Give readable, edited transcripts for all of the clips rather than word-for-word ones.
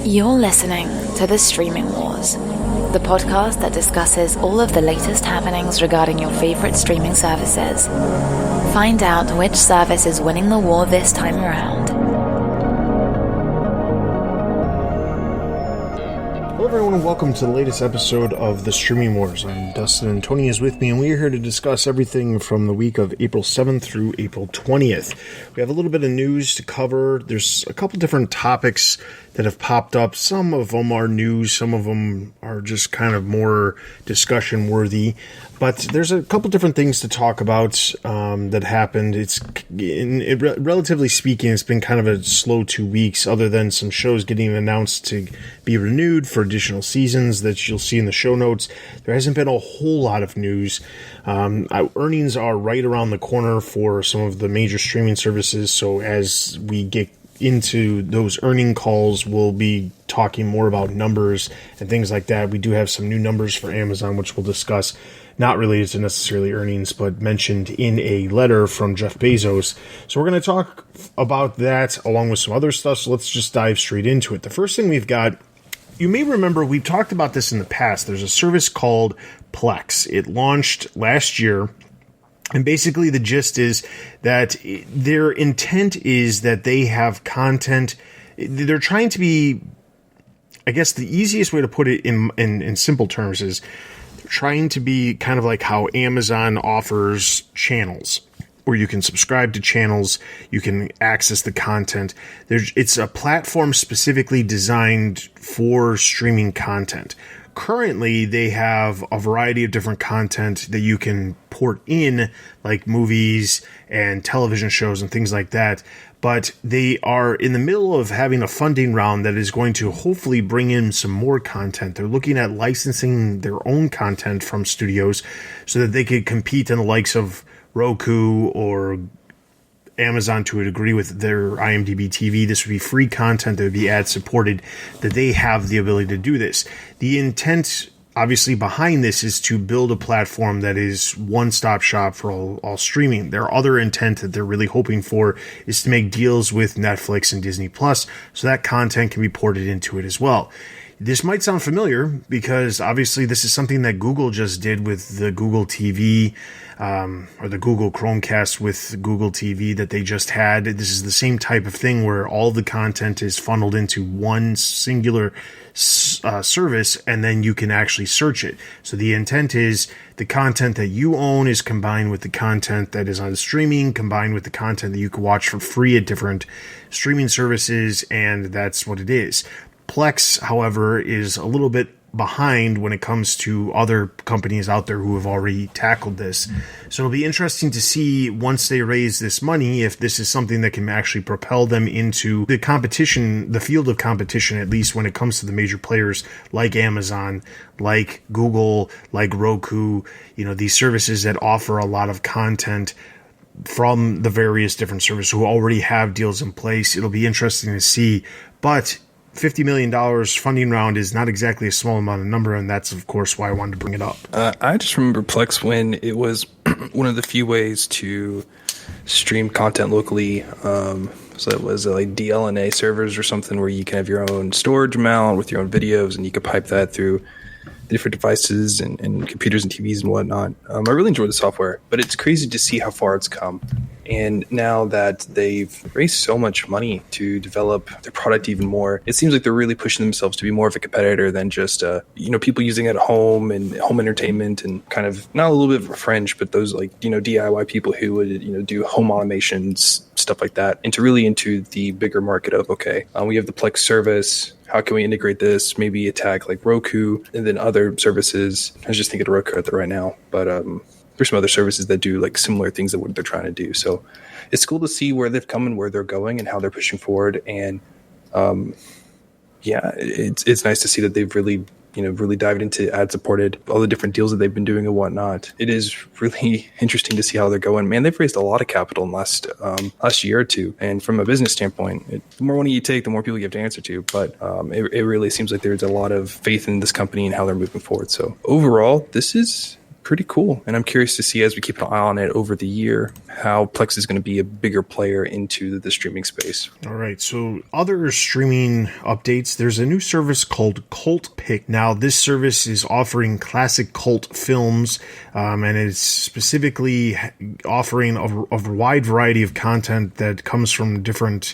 You're listening to The Streaming Wars, the podcast that discusses all of the latest happenings regarding your favorite streaming services. Find out which service is winning the war this time around. Hello everyone and welcome to the latest episode of The Streaming Wars. I'm Dustin and Tony is with me, and we are here to discuss everything from the week of April 7th through April 20th. We have a little bit of news to cover. There's a couple different topics that have popped up. Some of them are news, some of them are just kind of more discussion worthy. But there's a couple different things to talk about that happened. Relatively speaking, it's been kind of a slow 2 weeks, other than some shows getting announced to be renewed for additional seasons that you'll see in the show notes. There hasn't been a whole lot of news. Earnings are right around the corner for some of the major streaming services, so as we get into those earning calls, we'll be talking more about numbers and things like that. We do have some new numbers for Amazon, which we'll discuss, not related to necessarily earnings, but mentioned in a letter from Jeff Bezos. So we're going to talk about that along with some other stuff. So let's just dive straight into it. The first thing we've got, you may remember we've talked about this in the past. There's a service called Plex. It launched last year. And basically the gist is that their intent is that they have content. They're trying to be, I guess the easiest way to put it in simple terms is they're trying to be kind of like how Amazon offers channels, where you can subscribe to channels, you can access the content. It's a platform specifically designed for streaming content. Currently, they have a variety of different content that you can port in, like movies and television shows and things like that. But they are in the middle of having a funding round that is going to hopefully bring in some more content. They're looking at licensing their own content from studios so that they could compete in the likes of Roku or Amazon to a degree with their IMDb TV. This would be free content that would be ad supported, that they have the ability to do this. The intent, obviously, behind this is to build a platform that is one-stop shop for all streaming. Their other intent that they're really hoping for is to make deals with Netflix and Disney Plus so that content can be ported into it as well. This might sound familiar because obviously this is something that Google just did with the Google TV, or the Google Chromecast with Google TV that they just had. This is the same type of thing where all the content is funneled into one singular service, and then you can actually search it. So the intent is the content that you own is combined with the content that is on streaming, combined with the content that you can watch for free at different streaming services, and that's what it is. Plex, however, is a little bit behind when it comes to other companies out there who have already tackled this. So it'll be interesting to see once they raise this money if this is something that can actually propel them into the competition, the field of competition, at least when it comes to the major players like Amazon, like Google, like Roku, these services that offer a lot of content from the various different services who already have deals in place. It'll be interesting to see, but $50 million funding round is not exactly a small amount of number, and that's, of course, why I wanted to bring it up. I just remember Plex when it was one of the few ways to stream content locally. So it was like DLNA servers or something where you can have your own storage amount with your own videos, and you could pipe that through different devices and computers and TVs and whatnot. I really enjoy the software, but it's crazy to see how far it's come. And now that they've raised so much money to develop their product even more, it seems like they're really pushing themselves to be more of a competitor than just, people using it at home and home entertainment and kind of not a little bit of a fringe, but those DIY people who would, do home automations, stuff like that, and to really into the bigger market of, we have the Plex service. How can we integrate this? Maybe attack like Roku and then other services. I was just thinking of Roku right now, but there's some other services that do like similar things that what they're trying to do. So it's cool to see where they've come and where they're going and how they're pushing forward. And it's nice to see that they've really dived into ad supported, all the different deals that they've been doing and whatnot. It is really interesting to see how they're going. Man, they've raised a lot of capital in last year or two. And from a business standpoint, the more money you take, the more people you have to answer to. But it really seems like there's a lot of faith in this company and how they're moving forward. So overall, this is pretty cool. And I'm curious to see, as we keep an eye on it over the year, how Plex is going to be a bigger player into the streaming space. All right. So other streaming updates, there's a new service called Cult Pick. Now, this service is offering classic cult films, and it's specifically offering a wide variety of content that comes from different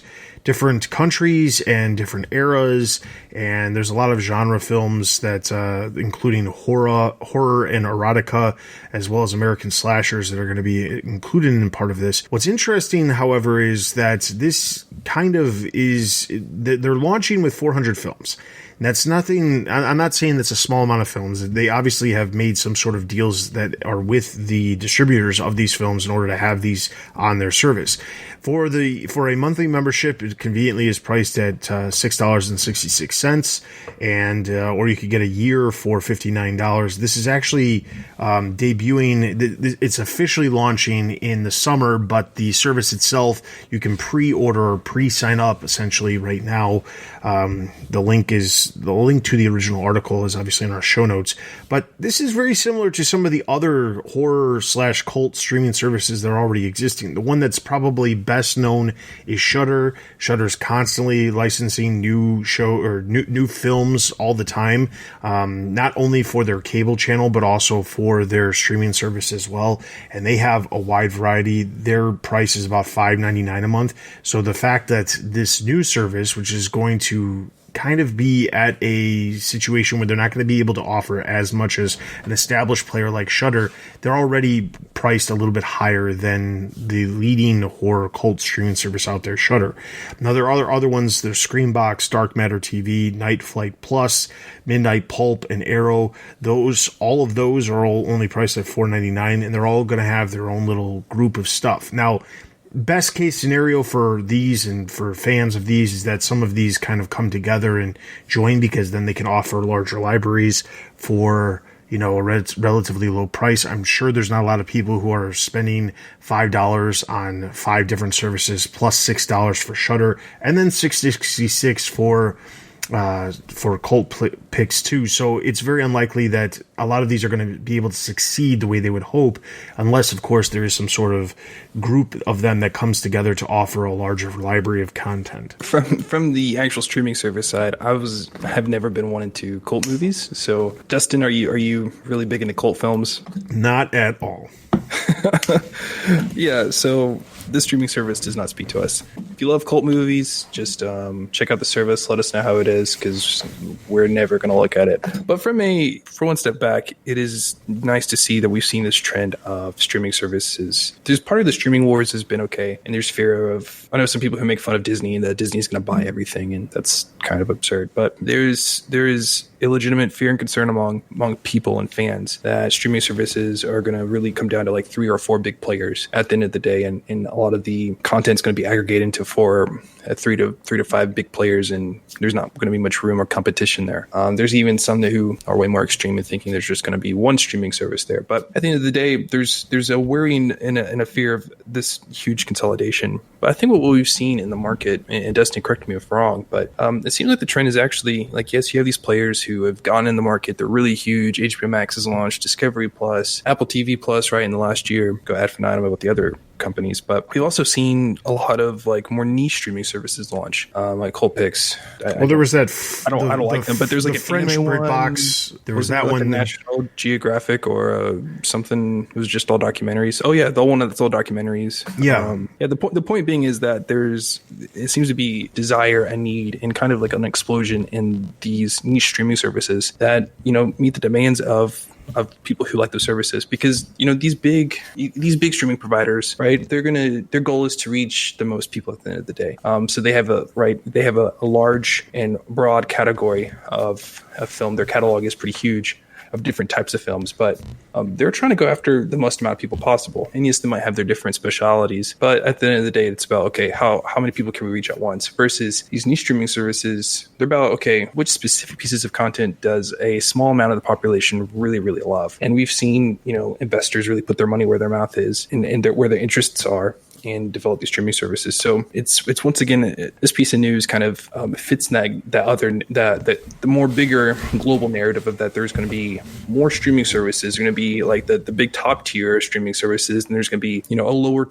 countries and different eras, and there's a lot of genre films that including horror and erotica, as well as American slashers, that are going to be included in part of this. What's interesting, however, is that this kind of is they're launching with 400 films. And that's nothing. I'm not saying that's a small amount of films. They obviously have made some sort of deals that are with the distributors of these films in order to have these on their service. For a monthly membership, it conveniently is priced at $6.66, and or you could get a year for $59. This is actually debuting. It's officially launching in the summer, but the service itself you can pre-order or pre-sign up essentially right now. The link to the original article is obviously in our show notes, but this is very similar to some of the other horror/cult streaming services that are already existing. The one that's probably best known is Shudder. Shudder's constantly licensing new films all the time, not only for their cable channel but also for their streaming service as well. And they have a wide variety. Their price is about $5.99 a month. So the fact that this new service, which is going to kind of be at a situation where they're not going to be able to offer as much as an established player like Shudder, they're already priced a little bit higher than the leading horror cult streaming service out there, Shudder. Now, there are other ones. There's Screambox, Dark Matter TV, Night Flight Plus, Midnight Pulp, and Arrow. All of those are all only priced at $4.99, and they're all going to have their own little group of stuff. Now, best case scenario for these and for fans of these is that some of these kind of come together and join, because then they can offer larger libraries for, a relatively low price. I'm sure there's not a lot of people who are spending $5 on 5 different services plus $6 for Shudder, and then $6.66 for Cult Picks too. So it's very unlikely that a lot of these are going to be able to succeed the way they would hope, unless of course there is some sort of group of them that comes together to offer a larger library of content. From the actual streaming service side, have never been one into cult movies. So Dustin, are you really big into cult films? Not at all. Yeah, so this streaming service does not speak to us. If you love cult movies, just check out the service. Let us know how it is, because we're never going to look at it. But for one step back, it is nice to see that we've seen this trend of streaming services. There's part of the streaming wars has been okay, and there's fear of, I know some people who make fun of Disney and that Disney's going to buy everything, and that's kind of absurd. But there is illegitimate fear and concern among people and fans that streaming services are going to really come down to like 3 or 4 big players at the end of the day, and a lot of the content's going to be aggregated into 3 to 5 big players, and there's not going to be much room or competition there. There's even some who are way more extreme in thinking there's just going to be one streaming service there. But at the end of the day, there's a worrying and a fear of this huge consolidation. But I think what we've seen in the market, and Dustin, correct me if wrong, but it seems like the trend is actually like, yes, you have these players who have gone in the market. They're really huge. HBO Max has launched, Discovery Plus, Apple TV Plus, right, in the last year. Go ad infinitum about the other companies, but we've also seen a lot of like more niche streaming services launch, like Cult Picks. There was that. I don't like them, but there's like the a French French box. There was that like one. A National Geographic or something. It was just all documentaries. Oh yeah, the one that's all documentaries. Yeah, The point being is that it seems to be desire and need and kind of like an explosion in these niche streaming services that meet the demands of people who like those services, because these big streaming providers, right, their goal is to reach the most people at the end of the day. So they have a large and broad category of film. Their catalog is pretty huge of different types of films, but they're trying to go after the most amount of people possible. And yes, they might have their different specialities, but at the end of the day, it's about, okay, how many people can we reach at once, versus these niche streaming services. They're about, okay, which specific pieces of content does a small amount of the population really, really love? And we've seen, investors really put their money where their mouth is and where their interests are. and develop these streaming services. So it's once again, this piece of news kind of fits in that the more bigger global narrative of that there's going to be more streaming services. There's going to be like the big top tier streaming services, and there's going to be, you know, a lower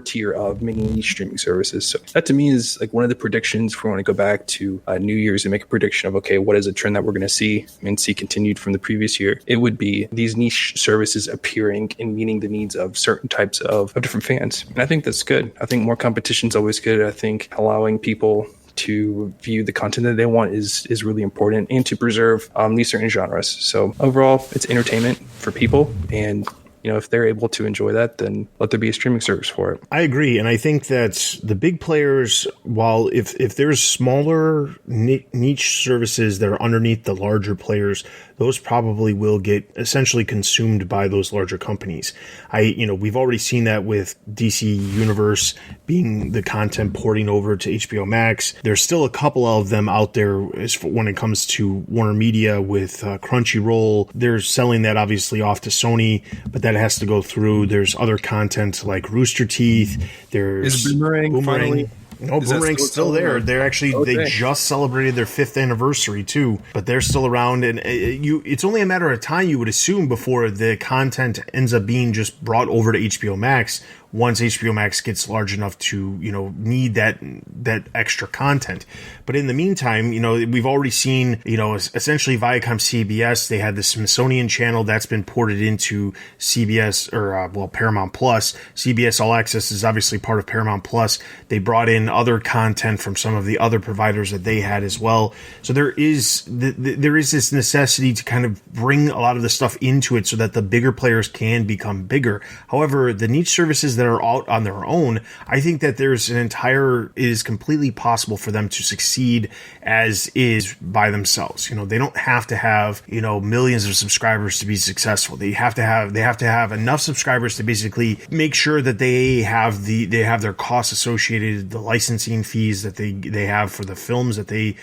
tier of mini niche streaming services. So that to me is like one of the predictions. If we want to go back to New Year's and make a prediction of, okay, what is a trend that we're going to see and see continued from the previous year, it would be these niche services appearing and meeting the needs of certain types of different fans. And I think that's good. I think more competition is always good. I think allowing people to view the content that they want is really important, and to preserve these certain genres. So overall, it's entertainment for people, and you know, if they're able to enjoy that, then let there be a streaming service for it. I agree, and I think that the big players, while if there's smaller niche services that are underneath the larger players, those probably will get essentially consumed by those larger companies. We've already seen that with DC Universe being the content porting over to HBO Max. There's still a couple of them out there when it comes to WarernMedia with Crunchyroll. They're selling that obviously off to Sony, but that has to go through. There's other content like Rooster Teeth. There's Boomerang. Finally? No, Boomerang's still there. They're actually They just celebrated their 5th anniversary too, but they're still around. And it's only a matter of time, you would assume, before the content ends up being just brought over to HBO Max. Once HBO Max gets large enough to, need that extra content. But in the meantime, we've already seen, essentially Viacom CBS, they had the Smithsonian channel that's been ported into CBS or Paramount Plus. CBS All Access is obviously part of Paramount Plus. They brought in other content from some of the other providers that they had as well. So there is this necessity to kind of bring a lot of the stuff into it so that the bigger players can become bigger. However, the niche services that are out on their own, I think that it is completely possible for them to succeed as is by themselves. They don't have to have, millions of subscribers to be successful. They have to have enough subscribers to basically make sure that they have their costs associated, the licensing fees that they have for the films that they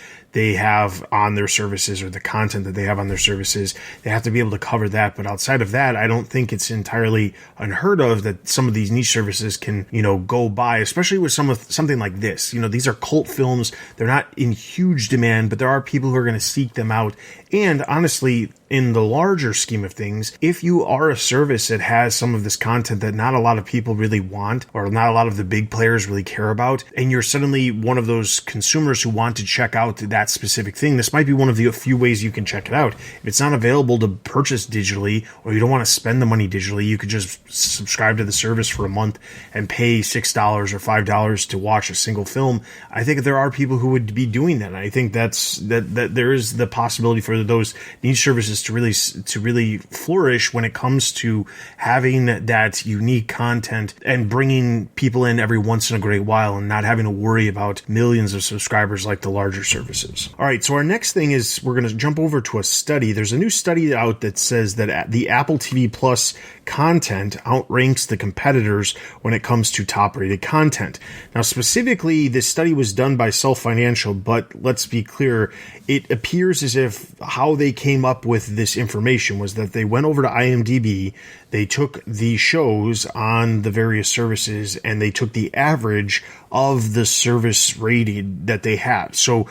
have on their services, or the content that they have on their services. They have to be able to cover that. But outside of that, I don't think it's entirely unheard of that some of these niche services can, go by, especially with something like this. These are cult films. They're not in huge demand, but there are people who are going to seek them out. And honestly, in the larger scheme of things, if you are a service that has some of this content that not a lot of people really want, or not a lot of the big players really care about, and you're suddenly one of those consumers who want to check out that specific thing, this might be one of the few ways you can check it out. If it's not available to purchase digitally, or you don't want to spend the money digitally, you could just subscribe to the service for a month and pay $6 or $5 to watch a single film. I think there are people who would be doing that. And I think that there is the possibility for those niche services to really flourish when it comes to having that unique content and bringing people in every once in a great while, and not having to worry about millions of subscribers like the larger services. All right, so our next thing is we're going to jump over to a study. There's a new study out that says that the Apple TV Plus content outranks the competitors when it comes to top-rated content. Now, specifically, this study was done by Self Financial, but let's be clear, it appears as if how they came up with this information was that they went over to IMDb, they took the shows on the various services, and they took the average of the service rating that they have. So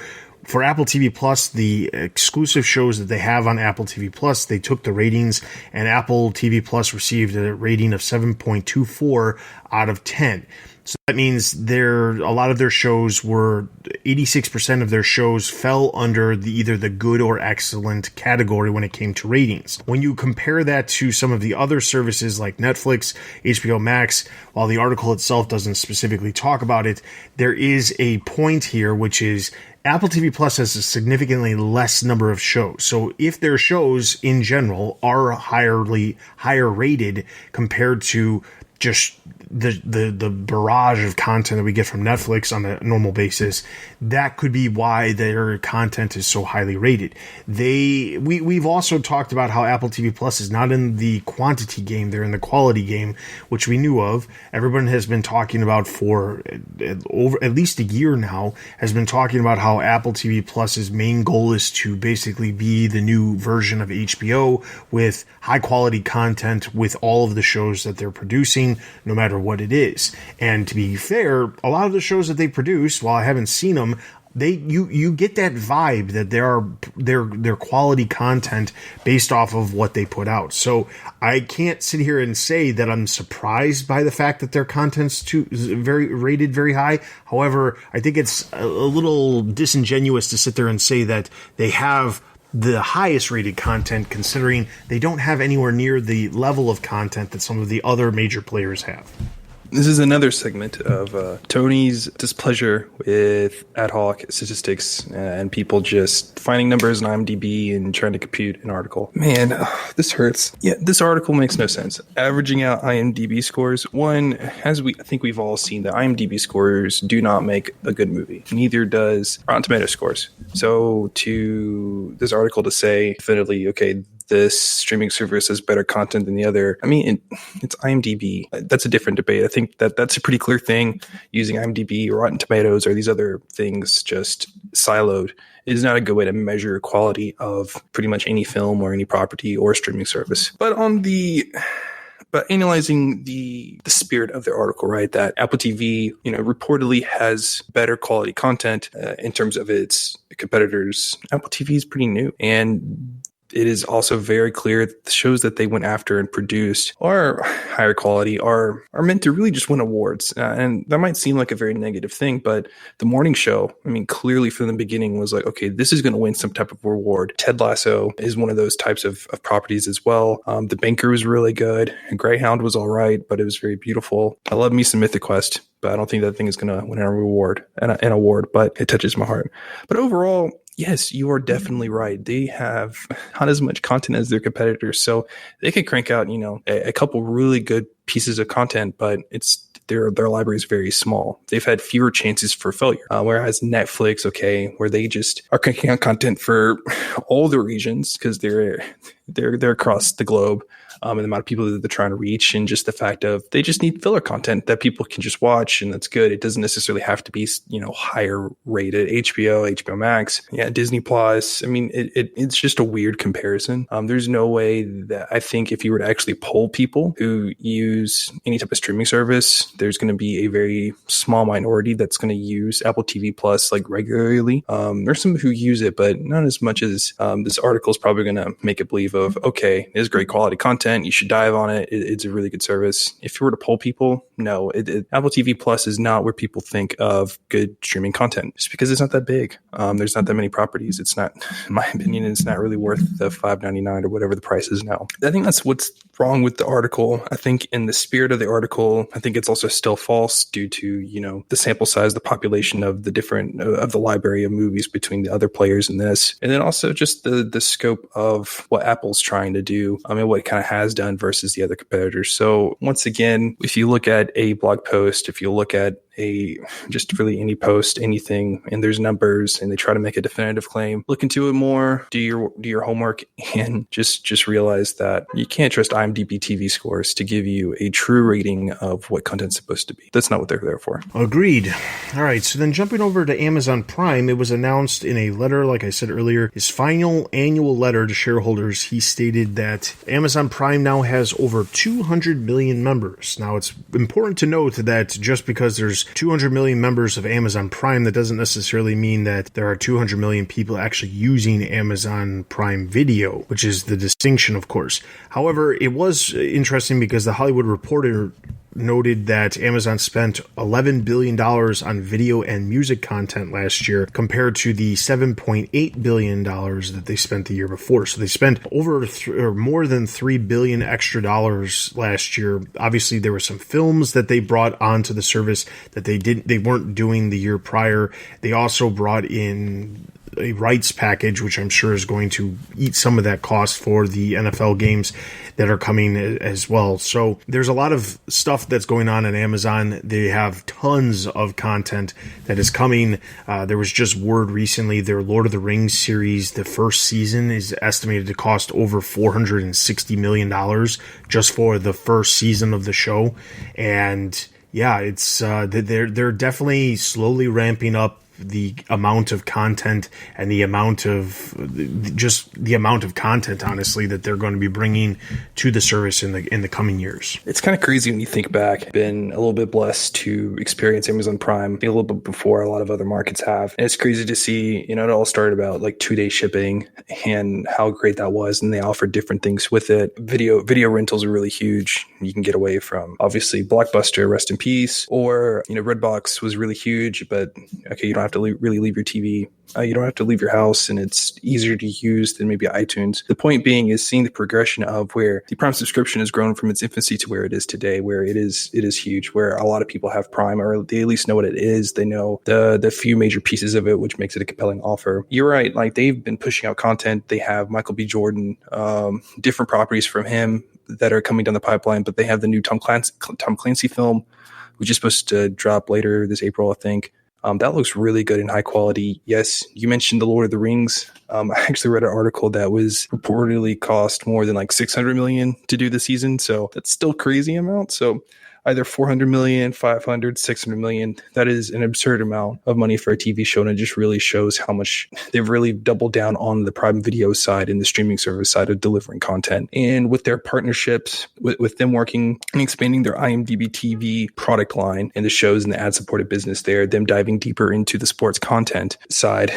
for Apple TV Plus, the exclusive shows that they have on Apple TV Plus, they took the ratings, and Apple TV Plus received a rating of 7.24 out of 10. So that means a lot of their shows 86% of their shows fell under either the good or excellent category when it came to ratings. When you compare that to some of the other services like Netflix, HBO Max, while the article itself doesn't specifically talk about it, there is a point here, which is Apple TV Plus has a significantly less number of shows. So if their shows in general are higher rated compared to just the barrage of content that we get from Netflix on a normal basis, that could be why their content is so highly rated. We've also talked about how Apple TV Plus is not in the quantity game, they're in the quality game, which we knew of. Everyone has been talking about for over at least a year now, has been talking about how Apple TV Plus's main goal is to basically be the new version of HBO with high quality content with all of the shows that they're producing, no matter what it is. And to be fair, a lot of the shows that they produce, while I haven't seen them, you get that vibe that they're quality content based off of what they put out. So I can't sit here and say that I'm surprised by the fact that their content's rated very high. However, I think it's a little disingenuous to sit there and say that they have the highest rated content, considering they don't have anywhere near the level of content that some of the other major players have. This is another segment of Tony's displeasure with ad hoc statistics and people just finding numbers in IMDb and trying to compute an article. Man, this hurts. Yeah, this article makes no sense. Averaging out IMDb scores. One, I think we've all seen that IMDb scores do not make a good movie. Neither does Rotten Tomato scores. So to this article to say definitively, okay, this streaming service has better content than the other. I mean, it's IMDb. That's a different debate. I think that's a pretty clear thing. Using IMDb or Rotten Tomatoes or these other things just siloed is not a good way to measure quality of pretty much any film or any property or streaming service. But analyzing the spirit of their article, right, that Apple TV, reportedly has better quality content in terms of its competitors. Apple TV is pretty new, and it is also very clear that the shows that they went after and produced are higher quality, are meant to really just win awards. And that might seem like a very negative thing, but the morning show, I mean, clearly from the beginning was like, okay, this is going to win some type of reward. Ted Lasso is one of those types of properties as well. The Banker was really good. Greyhound was all right, but it was very beautiful. I love me some Mythic Quest, but I don't think that thing is going to win an award, but it touches my heart. But overall, yes, you are definitely right. They have not as much content as their competitors, so they can crank out, a couple really good pieces of content, but their library is very small. They've had fewer chances for failure, whereas Netflix, where they just are cranking out content for all the regions because they're across the globe. And the amount of people that they're trying to reach, and just the fact of they just need filler content that people can just watch, and that's good. It doesn't necessarily have to be, higher rated. HBO Max, Disney Plus. I mean, it's just a weird comparison. There's no way that I think if you were to actually poll people who use any type of streaming service, there's going to be a very small minority that's going to use Apple TV Plus like regularly. There's some who use it, but not as much as this article is probably going to make it believe of. Okay, it is great quality content. You should dive on it. It's a really good service. If you were to poll people, no, Apple TV Plus is not where people think of good streaming content, just because it's not that big. There's not that many properties. It's not, in my opinion, it's not really worth the $5.99 or whatever the price is now. I think that's what's wrong with the article. I think in the spirit of the article, I think it's also still false due to, the sample size, the population of the different, of the library of movies between the other players in this. And then also just the scope of what Apple's trying to do. I mean, what it kind of has done versus the other competitors. So once again, if you look at a blog post, if you look at just really any post, anything, and there's numbers and they try to make a definitive claim, look into it more, do your homework, and just realize that you can't trust IMDb TV scores to give you a true rating of what content's supposed to be. That's not what they're there for. Agreed. All right. So then jumping over to Amazon Prime, it was announced in a letter, like I said earlier, his final annual letter to shareholders. He stated that Amazon Prime now has over 200 million members. Now it's important to note that just because there's 200 million members of Amazon Prime, that doesn't necessarily mean that there are 200 million people actually using Amazon Prime Video, which is the distinction, of course. However, it was interesting because the Hollywood Reporter noted that Amazon spent $11 billion on video and music content last year compared to the $7.8 billion that they spent the year before. So they spent more than $3 billion extra dollars last year. Obviously, there were some films that they brought onto the service that they weren't doing the year prior. They also brought in a rights package, which I'm sure is going to eat some of that cost for the NFL games that are coming as well. So there's a lot of stuff that's going on Amazon. They have tons of content that is coming. There was just word recently, their Lord of the Rings series, the first season is estimated to cost over $460 million just for the first season of the show. And yeah, it's they're definitely slowly ramping up the amount of content and the amount of content, honestly, that they're going to be bringing to the service in the coming years. It's kind of crazy when you think back. Been a little bit blessed to experience Amazon Prime a little bit before a lot of other markets have. And it's crazy to see, it all started about like 2-day shipping and how great that was. And they offered different things with it. Video rentals are really huge. You can get away from, obviously, Blockbuster, rest in peace, or, Redbox was really huge, but okay, you don't have to really leave your TV. You don't have to leave your house, and it's easier to use than maybe iTunes. The point being is seeing the progression of where the Prime subscription has grown from its infancy to where it is today, where it is huge, where a lot of people have Prime, or they at least know what it is. They know the few major pieces of it, which makes it a compelling offer. You're right. Like, they've been pushing out content. They have Michael B. Jordan, different properties from him that are coming down the pipeline, but they have the new Tom Clancy film, which is supposed to drop later this April, I think. That looks really good and high quality. Yes, you mentioned The Lord of the Rings. I actually read an article that was reportedly cost more than like $600 million to do the season. So that's still crazy amount. So either 400 million, 500, 600 million. That is an absurd amount of money for a TV show. And it just really shows how much they've really doubled down on the Prime Video side and the streaming service side of delivering content. And with their partnerships, with them working and expanding their IMDb TV product line and the shows and the ad-supported business there, them diving deeper into the sports content side,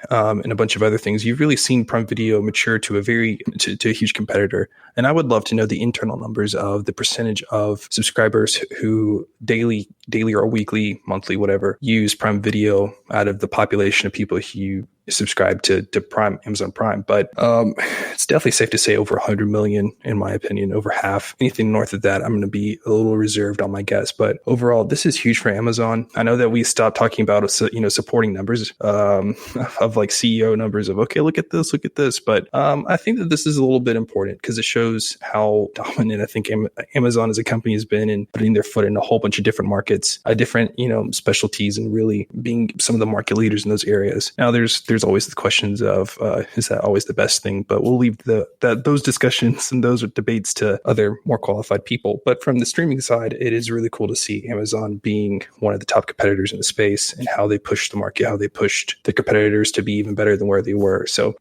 and a bunch of other things, you've really seen Prime Video mature to a huge competitor. And I would love to know the internal numbers of the percentage of subscribers who daily or weekly, monthly, whatever, use Prime Video out of the population of people who subscribe to Prime, Amazon Prime. But it's definitely safe to say over 100 million, in my opinion, over half. Anything north of that, I'm going to be a little reserved on my guess. But overall, this is huge for Amazon. I know that we stopped talking about supporting numbers of like CEO numbers of, okay, look at this. But I think that this is a little bit important because it shows how dominant I think Amazon as a company has been in putting their foot in a whole bunch of different markets, different specialties, and really being some of the market leaders in those areas. Now, there's always the questions of is that always the best thing? But we'll leave those discussions and those debates to other more qualified people. But from the streaming side, it is really cool to see Amazon being one of the top competitors in the space and how they pushed the market, how they pushed the competitors to be even better than where they were. So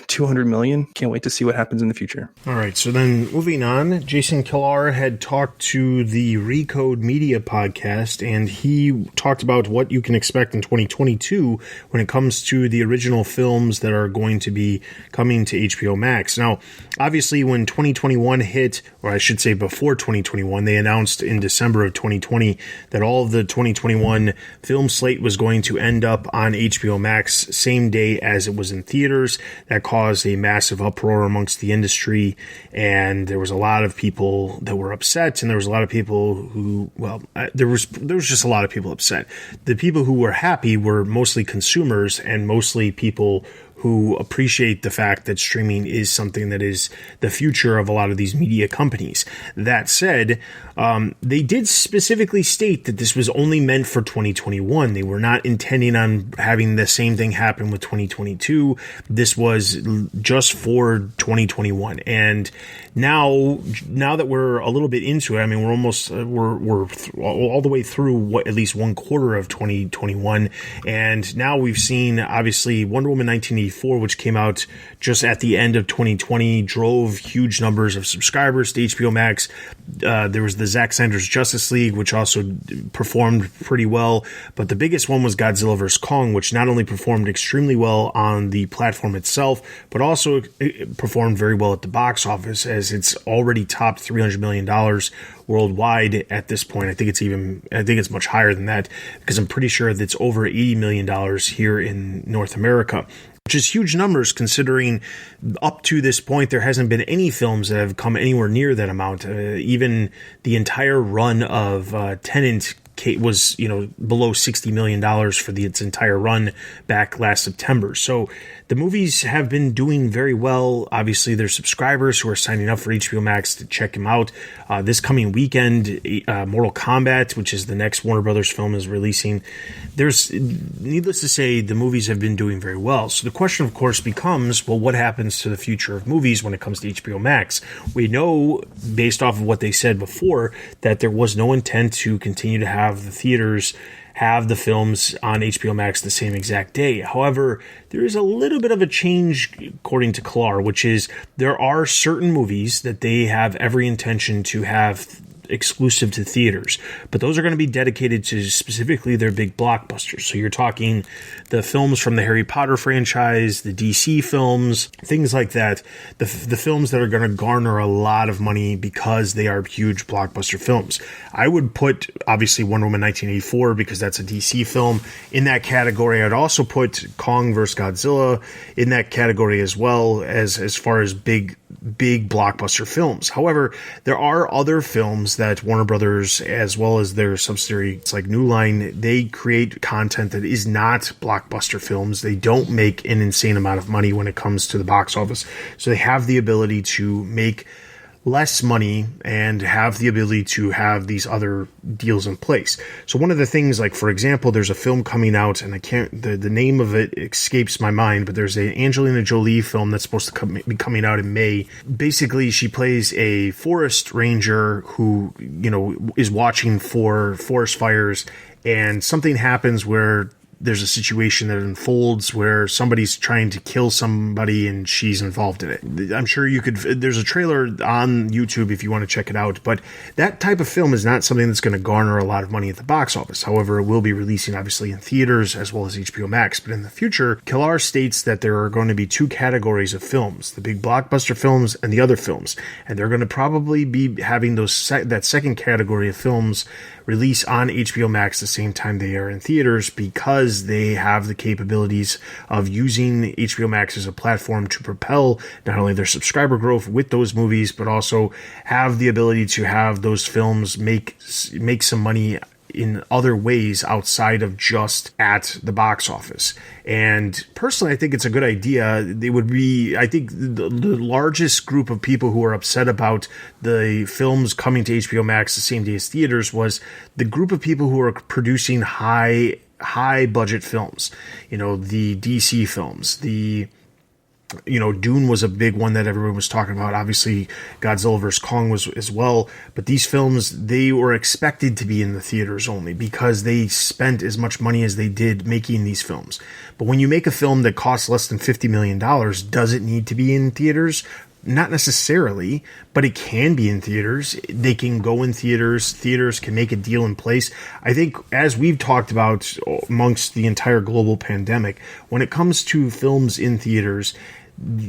200 million. Can't wait to see what happens in the future. All right. So then moving on, Jason Killar had talked to the Recode Media podcast, and he talked about what you can expect in 2022 when it comes to the original films that are going to be coming to HBO Max. Now, obviously, when 2021 hit, or I should say before 2021, they announced in December of 2020 that all of the 2021 film slate was going to end up on HBO Max same day as it was in theaters. That caused a massive uproar amongst the industry, and there was a lot of people that were upset, and there was a lot of people who, there was just a lot of people upset. The people who were happy were mostly consumers and mostly people who appreciate the fact that streaming is something that is the future of a lot of these media companies. That said, they did specifically state that this was only meant for 2021. They were not intending on having the same thing happen with 2022. This was just for 2021. And now that we're a little bit into it, I mean, we're almost we're all the way through at least one quarter of 2021, and now we've seen obviously Wonder Woman 1984, which came out just at the end of 2020, drove huge numbers of subscribers to HBO Max. There was the Zack Snyder's Justice League, which also performed pretty well, but the biggest one was Godzilla vs. Kong, which not only performed extremely well on the platform itself, but also it performed very well at the box office, as it's already topped $300 million worldwide at this point. I think it's much higher than that, because I'm pretty sure that it's over $80 million here in North America, which is huge numbers considering up to this point there hasn't been any films that have come anywhere near that amount. Even the entire run of Tenet was below $60 million for its entire run back last September. So the movies have been doing very well. Obviously, there's subscribers who are signing up for HBO Max to check them out. This coming weekend, Mortal Kombat, which is the next Warner Brothers film, is releasing. Needless to say, the movies have been doing very well. So the question, of course, becomes, well, what happens to the future of movies when it comes to HBO Max? We know, based off of what they said before, that there was no intent to continue to have the theaters have the films on HBO Max the same exact day. However, there is a little bit of a change according to Klar, which is there are certain movies that they have every intention to have exclusive to theaters, but those are going to be dedicated to specifically their big blockbusters. So you're talking the films from the Harry Potter franchise, the DC films, things like that, the films that are going to garner a lot of money because they are huge blockbuster films. I would put obviously Wonder Woman 1984 because that's a DC film in that category. I'd also put Kong vs. Godzilla in that category as well, as far as big blockbuster films. However, there are other films that Warner Brothers, as well as their subsidiary, it's like New Line, they create content that is not blockbuster films. They don't make an insane amount of money when it comes to the box office. So they have the ability to make less money and have the ability to have these other deals in place. So one of the things, like for example, there's a film coming out, and I can't, the name of it escapes my mind, but there's a Angelina Jolie film that's supposed to be coming out in May. Basically, she plays a forest ranger who, is watching for forest fires, and something happens where there's a situation that unfolds where somebody's trying to kill somebody and she's involved in it. I'm sure there's a trailer on YouTube if you want to check it out, but that type of film is not something that's going to garner a lot of money at the box office. However, it will be releasing obviously in theaters as well as HBO Max, but in the future, Klar states that there are going to be two categories of films, the big blockbuster films and the other films, and they're going to probably be having that second category of films release on HBO Max the same time they are in theaters, because they have the capabilities of using HBO Max as a platform to propel not only their subscriber growth with those movies, but also have the ability to have those films make some money in other ways outside of just at the box office. And personally, I think it's a good idea. It would be, I think, the largest group of people who are upset about the films coming to HBO Max the same day as theaters was the group of people who are producing high budget films. The DC films, Dune was a big one that everyone was talking about. Obviously, Godzilla vs. Kong was as well. But these films, they were expected to be in the theaters only because they spent as much money as they did making these films. But when you make a film that costs less than $50 million, does it need to be in theaters? Not necessarily, but it can be in theaters. They can go in theaters. Theaters can make a deal in place. I think, as we've talked about amongst the entire global pandemic, when it comes to films in theaters,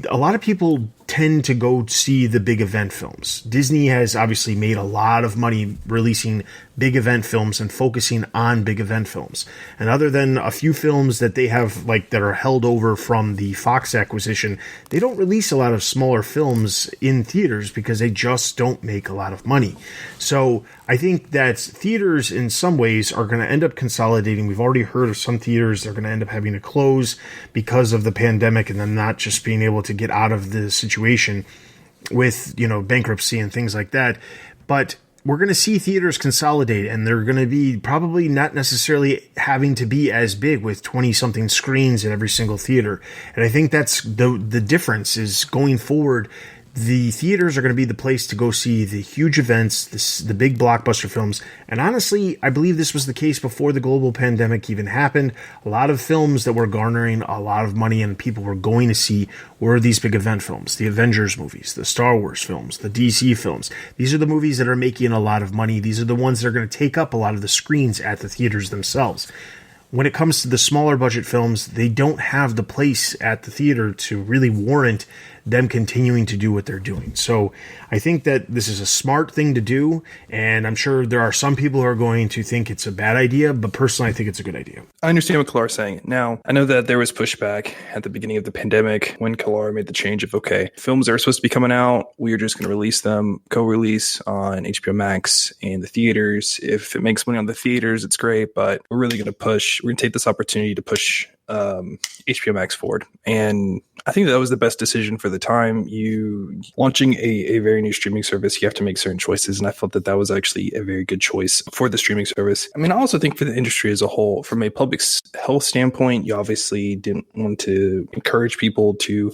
a lot of people tend to go see the big event films. Disney has obviously made a lot of money releasing big event films and focusing on big event films. And other than a few films that they have, like, that are held over from the Fox acquisition, they don't release a lot of smaller films in theaters because they just don't make a lot of money. So I think that theaters in some ways are going to end up consolidating. We've already heard of some theaters that are going to end up having to close because of the pandemic and then not just being able to get out of the situation with, bankruptcy and things like that. But we're going to see theaters consolidate, and they're going to be probably not necessarily having to be as big with 20-something screens in every single theater. And I think that's the difference is going forward. The theaters are going to be the place to go see the huge events, the big blockbuster films. And honestly, I believe this was the case before the global pandemic even happened. A lot of films that were garnering a lot of money and people were going to see were these big event films, the Avengers movies, the Star Wars films, the DC films. These are the movies that are making a lot of money. These are the ones that are going to take up a lot of the screens at the theaters themselves. When it comes to the smaller budget films, they don't have the place at the theater to really warrant them continuing to do what they're doing. So I think that this is a smart thing to do, and I'm sure there are some people who are going to think it's a bad idea, but personally I think it's a good idea. I understand what Klar is saying. Now, I know that there was pushback at the beginning of the pandemic when Klar made the change of, okay, films that are supposed to be coming out, we're just going to release them, co-release on HBO Max and the theaters. If it makes money on the theaters, it's great, but we're really going to take this opportunity to push HBO Max forward. And I think that was the best decision for the time. You launching a very new streaming service, you have to make certain choices. And I felt that was actually a very good choice for the streaming service. I mean, I also think for the industry as a whole, from a public health standpoint, you obviously didn't want to encourage people to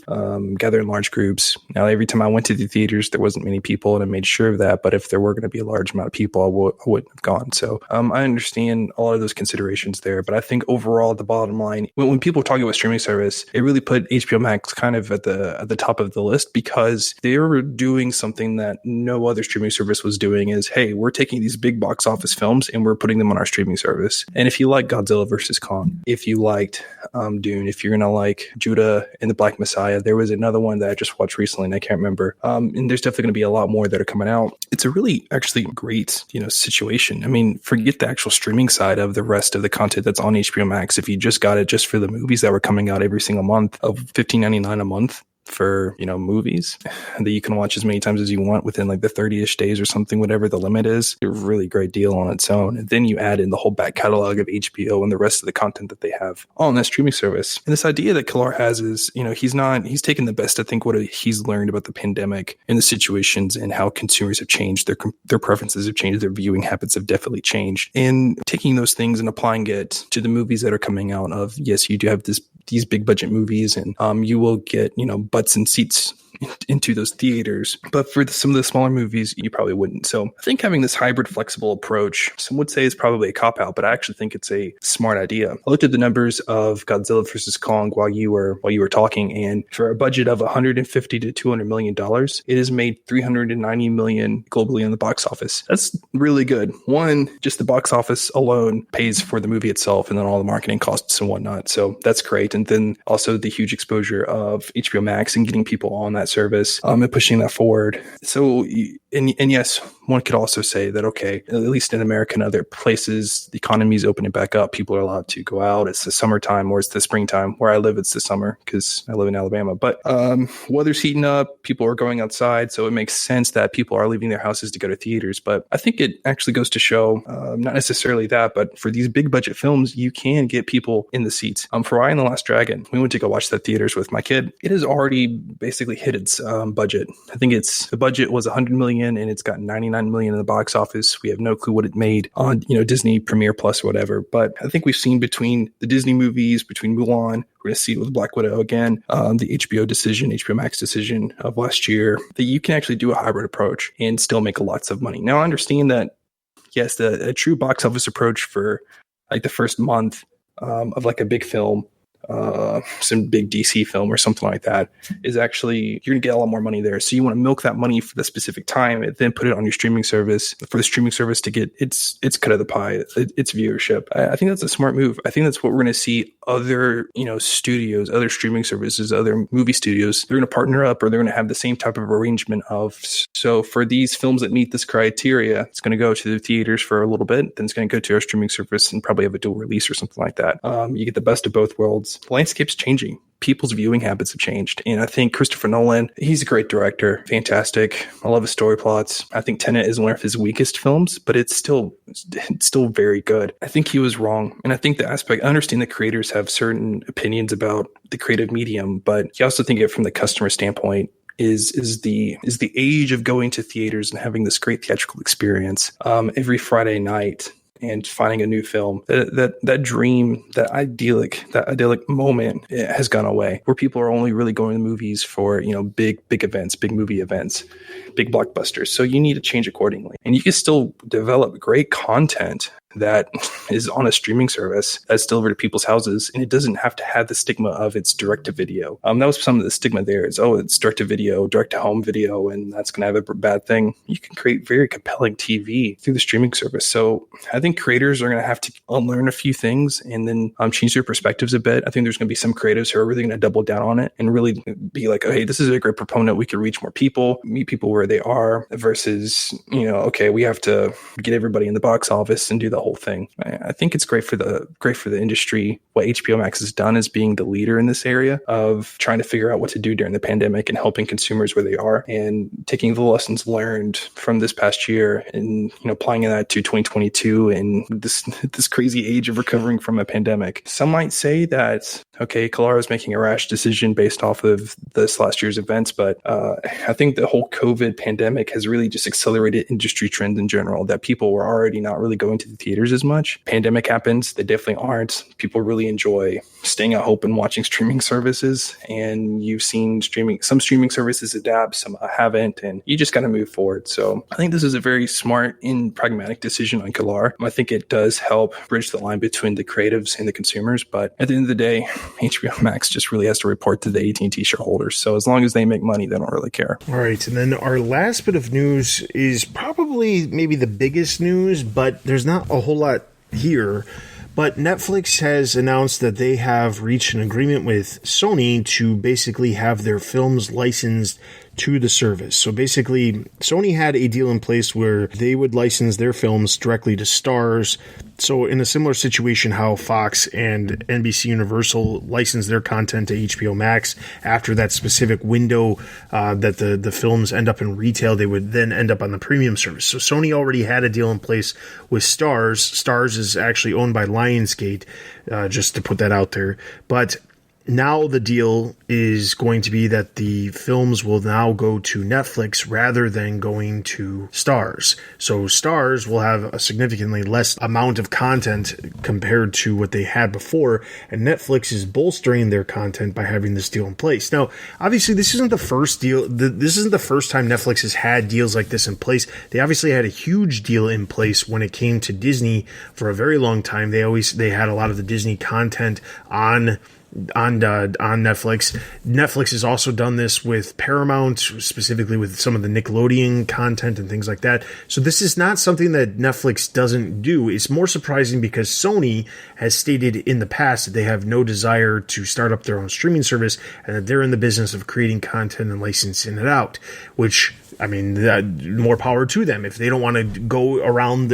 gather in large groups. Now, every time I went to the theaters, there wasn't many people, and I made sure of that. But if there were going to be a large amount of people, I wouldn't have gone. So I understand all of those considerations there. But I think overall, the bottom line, when people talk about streaming service, it really put HBO Max kind of at the top of the list, because they were doing something that no other streaming service was doing. Is, hey, we're taking these big box office films and we're putting them on our streaming service. And if you like Godzilla versus Kong, if you liked Dune, if you're gonna like Judah and the Black Messiah, there was another one that I just watched recently and I can't remember. And there's definitely gonna be a lot more that are coming out. It's a really actually great situation. I mean, forget the actual streaming side of the rest of the content that's on HBO Max. If you just got it just for the movies that were coming out every single month of $15.99 a month for movies that you can watch as many times as you want within like the 30-ish days or something, whatever the limit is, a really great deal on its own. And then you add in the whole back catalog of HBO and the rest of the content that they have on that streaming service. And this idea that Kilar has is, he's taken the best, I think, what he's learned about the pandemic and the situations and how consumers have changed, their preferences have changed, their viewing habits have definitely changed. And taking those things and applying it to the movies that are coming out of, yes, you do have these big budget movies, and you will get butts and seats into those theaters. But for some of the smaller movies, you probably wouldn't. So I think having this hybrid, flexible approach, some would say is probably a cop-out, but I actually think it's a smart idea. I looked at the numbers of Godzilla versus Kong while you were talking, and for a budget of $150 to $200 million, it has made $390 million globally in the box office. That's really good. One, just the box office alone pays for the movie itself, and then all the marketing costs and whatnot. So that's great. And then also the huge exposure of HBO Max and getting people on that service and pushing that forward. So, and yes, one could also say that, okay, at least in America and other places, the economy is opening back up. People are allowed to go out. It's the summertime or it's the springtime. Where I live, it's the summer because I live in Alabama. But weather's heating up. People are going outside. So it makes sense that people are leaving their houses to go to theaters. But I think it actually goes to show, not necessarily that, but for these big budget films, you can get people in the seats. For Raya and the Last Dragon, we went to go watch that theaters with my kid. It has already basically hit its budget. I think the budget was $100 million and it's got $99 million in the box office. We have no clue what it made on Disney Premiere Plus or whatever. But I think we've seen between the Disney movies, between Mulan, we're going to see it with Black Widow again, the HBO Max decision of last year, that you can actually do a hybrid approach and still make lots of money. Now, I understand that, yes, a true box office approach for like the first month of like a big film, some big DC film or something like that, is actually, you're gonna get a lot more money there. So you want to milk that money for the specific time and then put it on your streaming service for the streaming service to get its cut of the pie, its viewership. I think that's a smart move. I think that's what we're going to see other studios, other streaming services, other movie studios, they're going to partner up, or they're going to have the same type of arrangement of, so for these films that meet this criteria, it's going to go to the theaters for a little bit, then it's going to go to our streaming service and probably have a dual release or something like that. You get the best of both worlds. The landscape's changing. People's viewing habits have changed. And I think Christopher Nolan, he's a great director. Fantastic. I love his story plots. I think Tenet is one of his weakest films, but it's still very good. I think he was wrong. And I think I understand that creators have certain opinions about the creative medium, but you also think of it from the customer standpoint. Is the age of going to theaters and having this great theatrical experience every Friday night and finding a new film, that dream, that idyllic moment, it has gone away, where people are only really going to movies for big events, big movie events, big blockbusters. So you need to change accordingly, and you can still develop great content that is on a streaming service that's delivered to people's houses, and it doesn't have to have the stigma of it's direct to video. That was some of the stigma there. Is it's direct to video, direct to home video, and that's going to have a bad thing. You can create very compelling TV through the streaming service. So I think creators are going to have to unlearn a few things and then change their perspectives a bit. I think there's going to be some creatives who are really going to double down on it and really be like, oh, hey, this is a great proponent. We can reach more people, meet people where they are, versus okay, we have to get everybody in the box office and do the whole thing. I think it's great for the industry. What HBO Max has done is being the leader in this area of trying to figure out what to do during the pandemic and helping consumers where they are, and taking the lessons learned from this past year and applying that to 2022 and this crazy age of recovering from a pandemic. Some might say that, okay, Kalara is making a rash decision based off of this last year's events, but I think the whole COVID pandemic has really just accelerated industry trends in general, that people were already not really going to the theaters as much. Pandemic happens, they definitely aren't. People really enjoy staying at home and watching streaming services, and you've seen some streaming services adapt, some haven't, and you just got to move forward. So I think this is a very smart and pragmatic decision on Kalar. I think it does help bridge the line between the creatives and the consumers, but at the end of the day, HBO Max just really has to report to the AT&T shareholders. So as long as they make money, they don't really care. All right, and then our last bit of news is probably maybe the biggest news, but there's not a whole lot here. But Netflix has announced that they have reached an agreement with Sony to basically have their films licensed to the service. So basically, Sony had a deal in place where they would license their films directly to Starz. So in a similar situation, how Fox and NBC Universal license their content to HBO Max after that specific window that the films end up in retail, they would then end up on the premium service. So Sony already had a deal in place with Starz. Starz is actually owned by Lionsgate, just to put that out there. But now the deal is going to be that the films will now go to Netflix rather than going to Starz. So Starz will have a significantly less amount of content compared to what they had before, and Netflix is bolstering their content by having this deal in place. Now, obviously, this isn't the first deal. This isn't the first time Netflix has had deals like this in place. They obviously had a huge deal in place when it came to Disney for a very long time. They had a lot of the Disney content on Netflix. Netflix has also done this with Paramount, specifically with some of the Nickelodeon content and things like that. So this is not something that Netflix doesn't do. It's more surprising because Sony has stated in the past that they have no desire to start up their own streaming service and that they're in the business of creating content and licensing it out, which, I mean, more power to them. If they don't want to go around,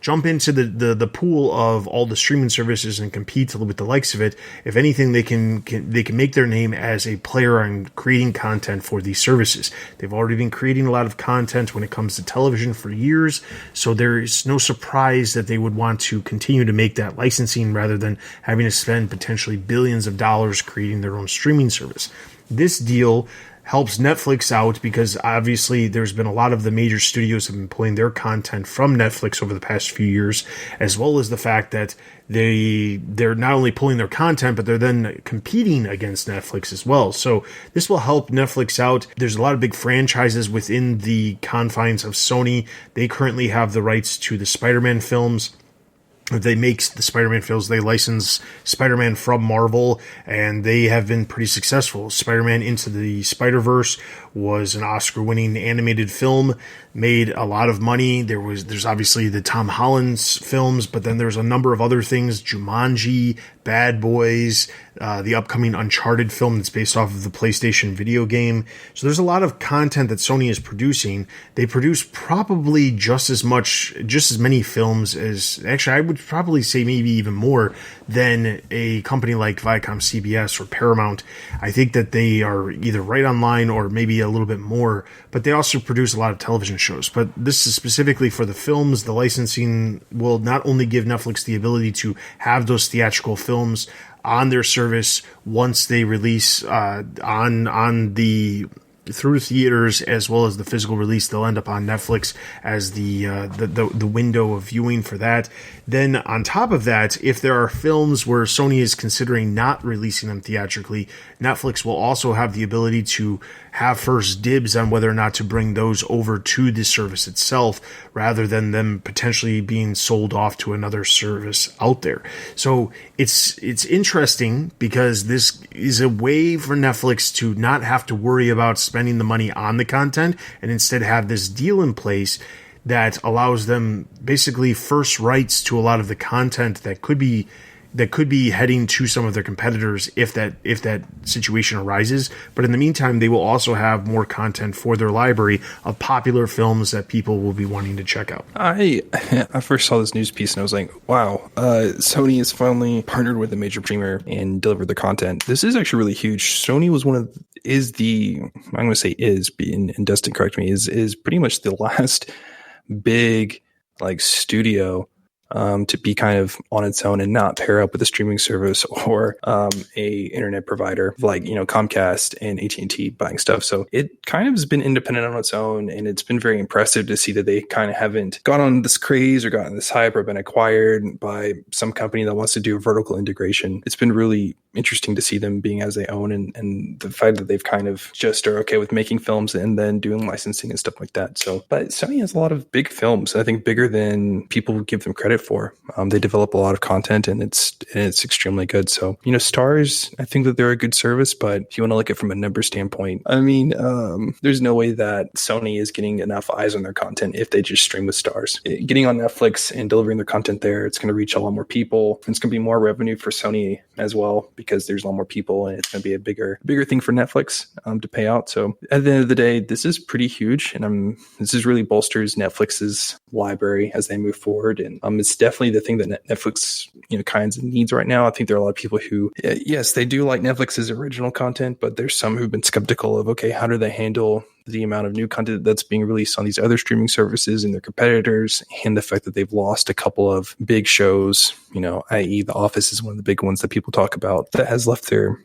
jump into the pool of all the streaming services and compete with the likes of it. If anything, they can make their name as a player on creating content for these services. They've already been creating a lot of content when it comes to television for years, so there is no surprise that they would want to continue to make that licensing rather than having to spend potentially billions of dollars creating their own streaming service. This deal helps Netflix out because obviously there's been a lot of the major studios have been pulling their content from Netflix over the past few years, as well as the fact that they're not only pulling their content, but they're then competing against Netflix as well. So this will help Netflix out. There's a lot of big franchises within the confines of Sony. They currently have the rights to the Spider-Man films. They make the Spider-Man films. They license Spider-Man from Marvel, and they have been pretty successful. Spider-Man Into the Spider-Verse was an Oscar-winning animated film, made a lot of money. There's obviously the Tom Holland's films, but then there's a number of other things: Jumanji, Bad Boys, the upcoming Uncharted film that's based off of the PlayStation video game. So there's a lot of content that Sony is producing. They produce probably just as many films as, actually I would probably say maybe even more than a company like Viacom CBS or Paramount. I think that they are either right on line or maybe a little bit more, but they also produce a lot of television shows. But this is specifically for the films. The licensing will not only give Netflix the ability to have those theatrical films on their service once they release through theaters, as well as the physical release. They'll end up on Netflix as the window of viewing for that. Then on top of that, if there are films where Sony is considering not releasing them theatrically, Netflix will also have the ability to have first dibs on whether or not to bring those over to the service itself, rather than them potentially being sold off to another service out there. So it's interesting because this is a way for Netflix to not have to worry about spending the money on the content and instead have this deal in place that allows them basically first rights to a lot of the content that could be that could be heading to some of their competitors if that situation arises. But in the meantime, they will also have more content for their library of popular films that people will be wanting to check out. I first saw this news piece and I was like, wow, Sony has finally partnered with a major streamer and delivered the content. This is actually really huge. Sony was and Dustin correct me, is pretty much the last big like studio to be kind of on its own and not pair up with a streaming service or a internet provider like, Comcast and AT&T buying stuff. So it kind of has been independent on its own, and it's been very impressive to see that they kind of haven't gone on this craze or gotten this hype or been acquired by some company that wants to do vertical integration. It's been really interesting to see them being as they own, and the fact that they've kind of just are okay with making films and then doing licensing and stuff like that. So, but Sony has a lot of big films, I think bigger than people would give them credit for. They develop a lot of content, and it's extremely good. So, Stars, I think that they're a good service, but if you want to look at it from a number standpoint, I mean, there's no way that Sony is getting enough eyes on their content if they just stream with Stars. Getting on Netflix and delivering their content there, it's going to reach a lot more people. It's going to be more revenue for Sony as well, because there's a lot more people, and it's going to be a bigger thing for Netflix to pay out. So at the end of the day, this is pretty huge, and this is really bolsters Netflix's library as they move forward, and it's definitely the thing that Netflix kinds of needs right now. I think there are a lot of people who, yes, they do like Netflix's original content, but there's some who've been skeptical of, okay, how do they handle the amount of new content that's being released on these other streaming services and their competitors, and the fact that they've lost a couple of big shows, i.e. The Office is one of the big ones that people talk about that has left their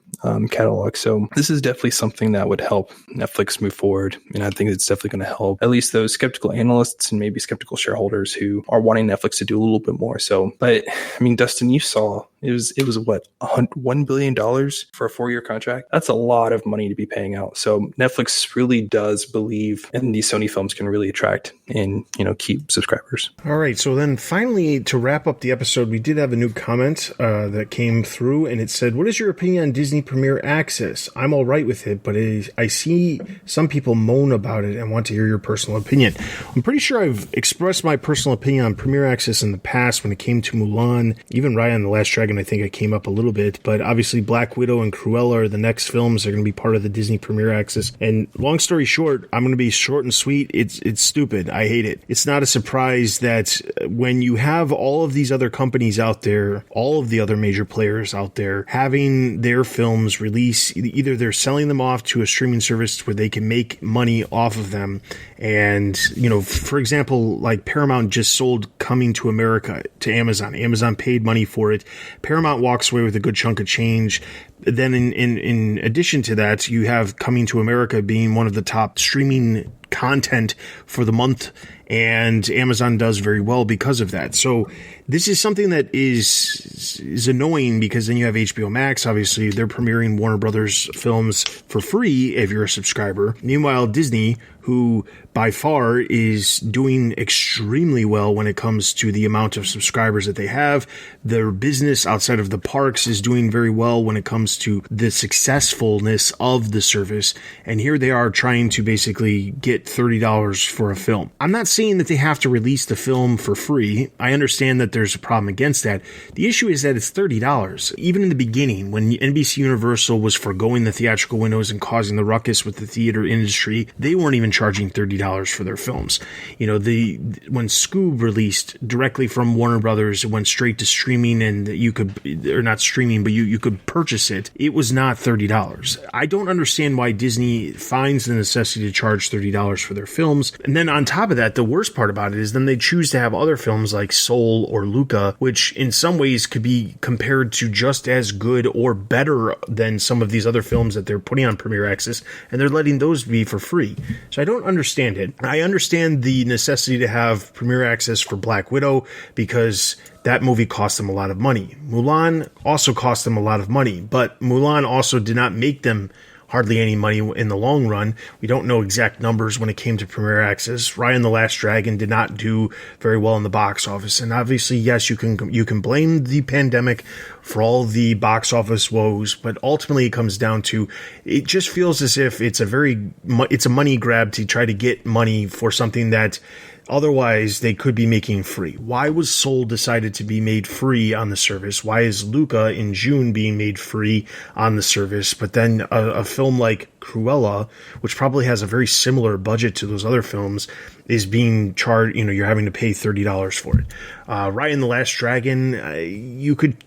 catalog. So this is definitely something that would help Netflix move forward. And I think it's definitely going to help at least those skeptical analysts and maybe skeptical shareholders who are wanting Netflix to do a little bit more. So, but I mean, Dustin, you saw it was what, $1 billion for a 4-year contract? That's a lot of money to be paying out. So Netflix really does believe in these Sony films can really attract and, keep subscribers. All right. So then finally, to wrap up the episode, we did have a new comment that came through, and it said, "What is your opinion on Disney Premier Access? I'm all right with it, but I see some people moan about it and want to hear your personal opinion." I'm pretty sure I've expressed my personal opinion on Premier Access in the past when it came to Mulan. Even Raya and the Last Dragon, I think it came up a little bit, but obviously Black Widow and Cruella are the next films that are going to be part of the Disney Premier Access. And long story short, I'm going to be short and sweet. It's stupid. I hate it. It's not a surprise that when you have all of these other companies out there, all of the other major players out there having their films release, either they're selling them off to a streaming service where they can make money off of them. And, for example, like Paramount just sold Coming to America to Amazon. Amazon paid money for it. Paramount walks away with a good chunk of change. Then in addition to that, you have Coming to America being one of the top streaming content for the month, and Amazon does very well because of that. So this is something that is annoying, because then you have HBO Max. Obviously, they're premiering Warner Brothers films for free if you're a subscriber. Meanwhile, Disney, who by far is doing extremely well when it comes to the amount of subscribers that they have. Their business outside of the parks is doing very well when it comes to the successfulness of the service. And here they are trying to basically get $30 for a film. I'm not saying that they have to release the film for free. I understand that there's a problem against that. The issue is that it's $30. Even in the beginning, when NBC Universal was foregoing the theatrical windows and causing the ruckus with the theater industry, they weren't even charging $30 for their films. When Scoob released directly from Warner Brothers, it went straight to streaming, and you could, or not streaming, but you could purchase it. It was not $30. I don't understand why Disney finds the necessity to charge $30 for their films. And then on top of that, the worst part about it is then they choose to have other films like Soul or Luca, which in some ways could be compared to just as good or better than some of these other films that they're putting on Premier Access, and they're letting those be for free. So I don't understand it. I understand the necessity to have Premier Access for Black Widow because that movie cost them a lot of money. Mulan also cost them a lot of money, but Mulan also did not make them hardly any money in the long run. We don't know exact numbers when it came to Premier Access. Raya and the Last Dragon did not do very well in the box office. And obviously, yes, you can blame the pandemic for all the box office woes, but ultimately it comes down to, it just feels as if it's a money grab to try to get money for something that Otherwise, they could be making free. Why was Soul decided to be made free on the service? Why is Luca in June being made free on the service? But then a film like Cruella, which probably has a very similar budget to those other films, is being charged, you're having to pay $30 for it. Raya and the Last Dragon,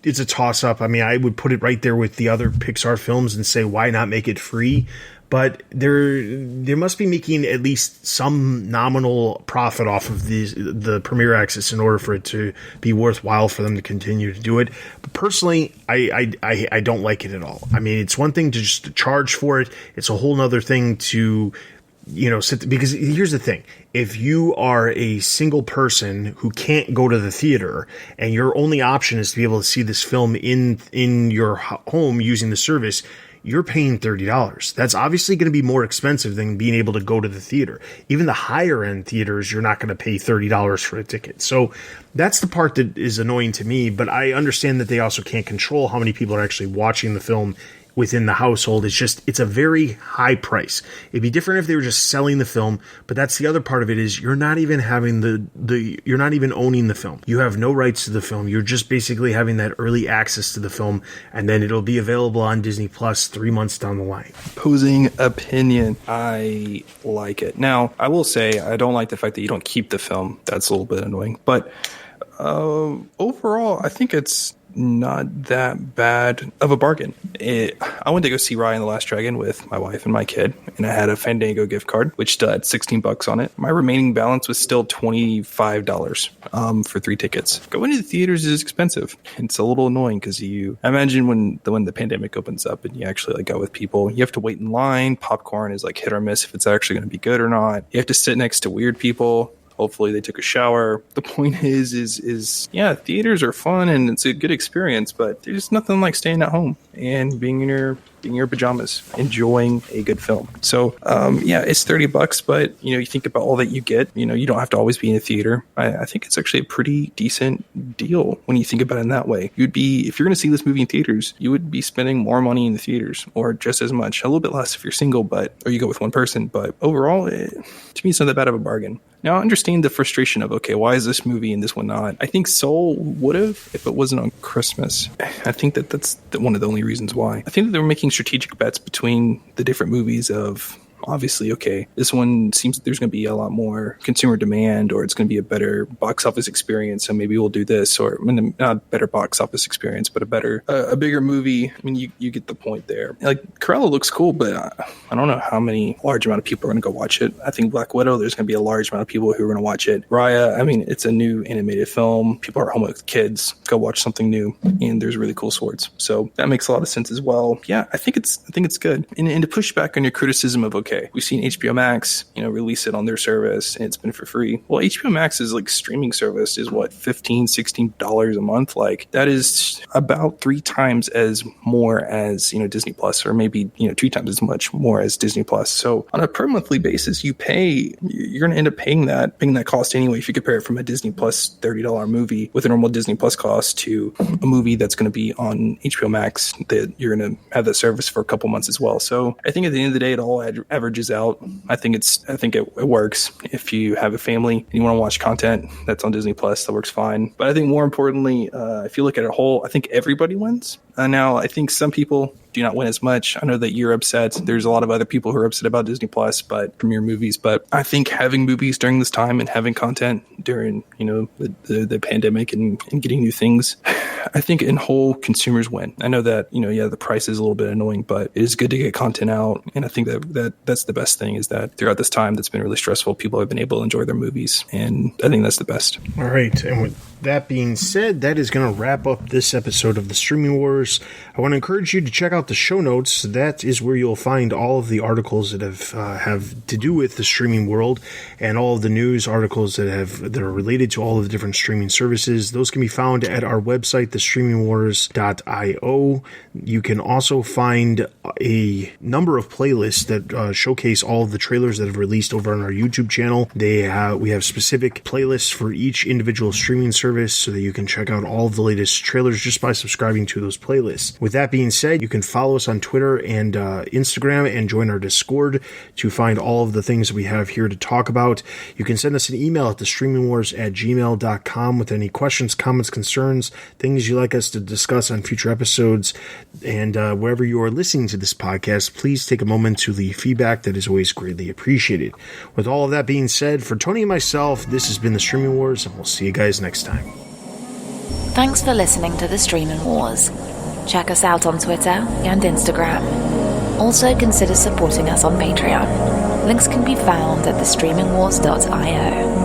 it's a toss-up. I mean, I would put it right there with the other Pixar films and say, why not make it free? But they must be making at least some nominal profit off of the Premier Access in order for it to be worthwhile for them to continue to do it. But personally, I don't like it at all. I mean, it's one thing to just charge for it. It's a whole other thing to because here's the thing. If you are a single person who can't go to the theater and your only option is to be able to see this film in your home using the service, you're paying $30. That's obviously going to be more expensive than being able to go to the theater. Even the higher end theaters, you're not going to pay $30 for a ticket. So that's the part that is annoying to me, but I understand that they also can't control how many people are actually watching the film within the household. It's a very high price. It'd be different if they were just selling the film, but that's the other part of it is you're not even having you're not even owning the film. You have no rights to the film. You're just basically having that early access to the film, and then it'll be available on Disney Plus 3 months down the line. Opposing opinion. I like it. Now, I will say I don't like the fact that you don't keep the film. That's a little bit annoying, but overall, I think it's not that bad of a bargain. I went to go see Raya and the Last Dragon with my wife and my kid, and I had a Fandango gift card, which still had $16 on it. My remaining balance was still $25 for 3 tickets. Going to the theaters is expensive. It's a little annoying because I imagine when the pandemic opens up and you actually go with people, you have to wait in line. Popcorn is hit or miss if it's actually going to be good or not. You have to sit next to weird people. Hopefully they took a shower. The point is yeah, theaters are fun and it's a good experience, but there's nothing like staying at home and being in your pajamas, enjoying a good film. So, yeah, it's $30, but you think about all that you get. You don't have to always be in a theater. I think it's actually a pretty decent deal when you think about it in that way. If you're going to see this movie in theaters, you would be spending more money in the theaters, or just as much, a little bit less if you're single, or you go with one person. But overall, to me, it's not that bad of a bargain. Now, I understand the frustration of, okay, why is this movie and this one not? I think Soul would have if it wasn't on Christmas. I think that's one of the only reasons why. I think that they were making strategic bets between the different movies of, obviously, okay, this one seems that there's going to be a lot more consumer demand, or it's going to be a better box office experience, so maybe we'll do this, or not a better box office experience, but a bigger movie. I mean, you get the point there. Cruella looks cool, but I don't know how many large amount of people are going to go watch it. I think Black Widow, there's going to be a large amount of people who are going to watch it. Raya, I mean, it's a new animated film. People are home with kids. Go watch something new, and there's really cool swords. So that makes a lot of sense as well. Yeah, I think it's good. And to push back on your criticism of, okay, we've seen HBO Max, release it on their service, and it's been for free. Well, HBO Max's streaming service is what, $15, $16 a month? That is about 3 times as more as Disney Plus, or maybe 2 times as much more as Disney Plus. So on a per monthly basis, you're going to end up paying that cost anyway. If you compare it from a Disney Plus $30 movie with a normal Disney Plus cost to a movie that's going to be on HBO Max, that you're going to have that service for a couple months as well. So I think at the end of the day, it all averages out. I think it works. If you have a family and you want to watch content that's on Disney Plus, that works fine. But I think more importantly, if you look at it whole, I think everybody wins. Now, I think some people do not win as much. I know that you're upset. There's a lot of other people who are upset about Disney Plus, but premiere movies. But I think having movies during this time and having content during, the pandemic and getting new things, I think in whole consumers win. I know that, the price is a little bit annoying, but it is good to get content out. And I think that's the best thing, is that throughout this time that's been really stressful, people have been able to enjoy their movies. And I think that's the best. All right. And with that being said, that is going to wrap up this episode of the Streaming Wars. I want to encourage you to check out the show notes. That is where you'll find all of the articles that have to do with the streaming world, and all of the news articles that are related to all of the different streaming services. Those can be found at our website, thestreamingwars.io. You can also find a number of playlists that showcase all of the trailers that have released over on our YouTube channel. We have specific playlists for each individual streaming service so that you can check out all of the latest trailers just by subscribing to those playlists. With that being said, you can follow us on Twitter and Instagram and join our Discord to find all of the things that we have here to talk about. You can send us an email at thestreamingwars@gmail.com with any questions, comments, concerns, things you'd like us to discuss on future episodes. And wherever you are listening to this podcast, please take a moment to leave feedback. That is always greatly appreciated. With all of that being said, for Tony and myself, this has been The Streaming Wars, and we'll see you guys next time. Thanks for listening to The Streaming Wars. Check us out on Twitter and Instagram. Also consider supporting us on Patreon. Links can be found at thestreamingwars.io.